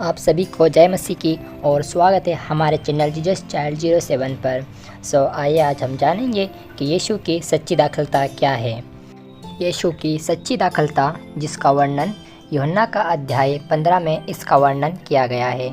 आप सभी को जय मसीह की और स्वागत है हमारे चैनल जीसस चाइल्ड 07 पर। आइए आज हम जानेंगे कि यीशु की सच्ची दाखलता क्या है। यीशु की सच्ची दाखलता, जिसका वर्णन यूहन्ना का अध्याय 15 में इसका वर्णन किया गया है।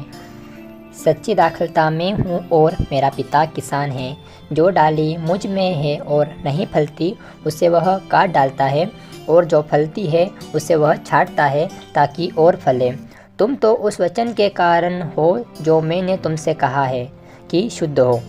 सच्ची दाखलता मैं हूँ और मेरा पिता किसान है। जो डाली मुझ में है और नहीं फलती उसे वह काट डालता है, और जो फलती है उसे वह छाँटता है ताकि और फले। तुम तो उस वचन के कारण हो जो मैंने तुमसे कहा है कि शुद्ध हो।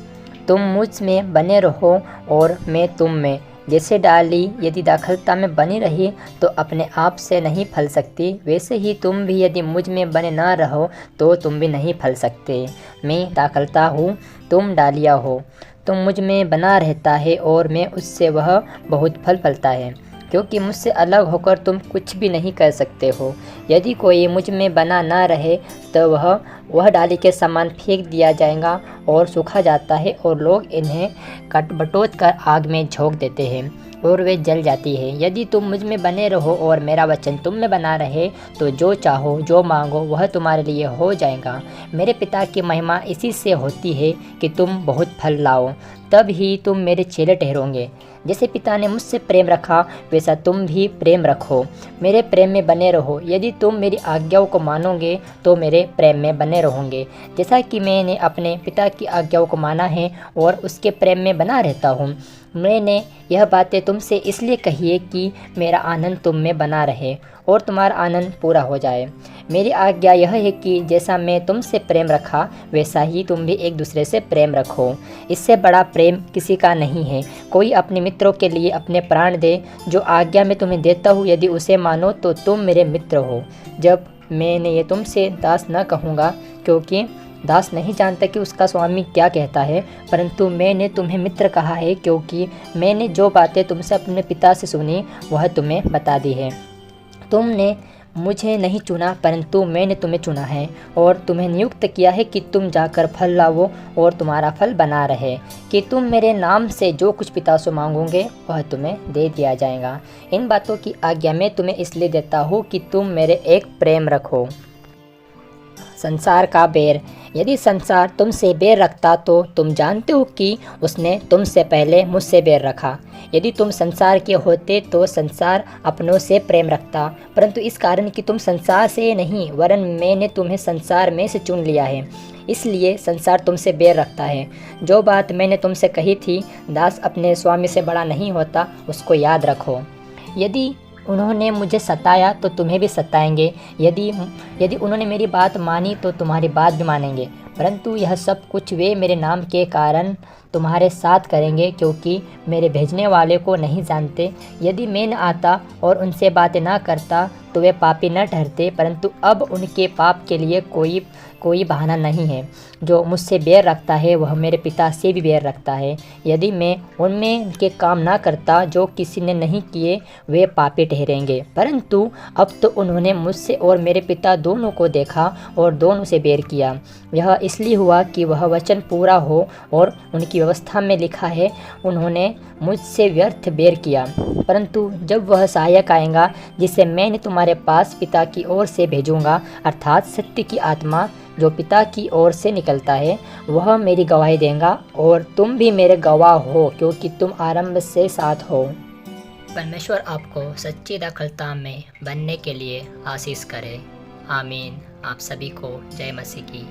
तुम मुझ में बने रहो और मैं तुम में। जैसे डाली यदि दाखलता में बनी रही तो अपने आप से नहीं फल सकती, वैसे ही तुम भी यदि मुझ में बने ना रहो तो तुम भी नहीं फल सकते। मैं दाखलता हूँ, तुम डालियाँ हो। तुम मुझ में बना रहता है और मैं उससे, वह बहुत फल फलता है, क्योंकि मुझसे अलग होकर तुम कुछ भी नहीं कर सकते हो। यदि कोई मुझ में बना ना रहे तो वह डाली के समान फेंक दिया जाएगा और सूखा जाता है, और लोग इन्हें बटोर कर आग में झोंक देते हैं और वे जल जाती है। यदि तुम मुझ में बने रहो और मेरा वचन तुम में बना रहे तो जो चाहो जो मांगो वह तुम्हारे लिए हो जाएगा। मेरे पिता की महिमा इसी से होती है कि तुम बहुत फल लाओ, तब ही तुम मेरे चेले ठहरोगे। जैसे पिता ने मुझसे प्रेम रखा वैसा तुम भी प्रेम रखो। मेरे प्रेम में बने रहो। यदि तुम मेरी आज्ञाओं को मानोगे तो मेरे प्रेम में बने रहोगे, जैसा कि मैंने अपने पिता की आज्ञाओं को माना है और उसके प्रेम में बना रहता हूँ। मैंने यह बातें तुमसे इसलिए कही है कि मेरा आनंद तुम में बना रहे और तुम्हारा आनंद पूरा हो जाए। मेरी आज्ञा यह है कि जैसा मैं तुमसे प्रेम रखा वैसा ही तुम भी एक दूसरे से प्रेम रखो। इससे बड़ा प्रेम किसी का नहीं है। कोई अपने मित्रों के लिए अपने प्राण दे। जो आज्ञा मैं तुम्हें देता हूँ यदि उसे मानो तो तुम मेरे मित्र हो। जब मैंने ये तुमसे दास न कहूँगा, क्योंकि दास नहीं जानता कि उसका स्वामी क्या कहता है, परंतु मैंने तुम्हें मित्र कहा है, क्योंकि मैंने जो बातें तुमसे अपने पिता से सुनी वह तुम्हें बता दी है। तुमने मुझे नहीं चुना, परंतु मैंने तुम्हें चुना है और तुम्हें नियुक्त किया है कि तुम जाकर फल लाओ और तुम्हारा फल बना रहे, कि तुम मेरे नाम से जो कुछ पिता से मांगोगे वह तुम्हें दे दिया जाएगा। इन बातों की आज्ञा मैं तुम्हें इसलिए देता हूँ कि तुम मेरे एक प्रेम रखो। संसार का बैर। यदि संसार तुमसे बैर रखता तो तुम जानते हो कि उसने तुमसे पहले मुझसे बैर रखा। यदि तुम संसार के होते तो संसार अपनों से प्रेम रखता, परंतु इस कारण कि तुम संसार से नहीं वरन मैंने तुम्हें संसार में से चुन लिया है, इसलिए संसार तुमसे बैर रखता है। जो बात मैंने तुमसे कही थी, दास अपने स्वामी से बड़ा नहीं होता, उसको याद रखो। यदि उन्होंने मुझे सताया तो तुम्हें भी सताएंगे। यदि उन्होंने मेरी बात मानी तो तुम्हारी बात भी मानेंगे, परंतु यह सब कुछ वे मेरे नाम के कारण तुम्हारे साथ करेंगे, क्योंकि मेरे भेजने वाले को नहीं जानते। यदि मैं न आता और उनसे बातें ना करता तो वे पापी न ठहरते, परंतु अब उनके पाप के लिए कोई बहाना नहीं है। जो मुझसे बैर रखता है वह मेरे पिता से भी बैर रखता है। यदि मैं उनमें के काम ना करता जो किसी ने नहीं किए, वे पापी ठहरेंगे, परंतु अब तो उन्होंने मुझसे और मेरे पिता दोनों को देखा और दोनों से बैर किया। यह इसलिए हुआ कि वह वचन पूरा हो, और उनकी व्यवस्था में लिखा है, उन्होंने मुझसे व्यर्थ बैर किया। परंतु जब वह सहायक आएगा जिसे मैंने तुम्हारे पास पिता की ओर से भेजूँगा, अर्थात सत्य की आत्मा जो पिता की ओर से निकलता है, वह मेरी गवाही देगा, और तुम भी मेरे गवाह हो, क्योंकि तुम आरंभ से साथ हो। परमेश्वर आपको सच्ची दाखलता में बनने के लिए आशीष करे। आमीन। आप सभी को जय मसीह की।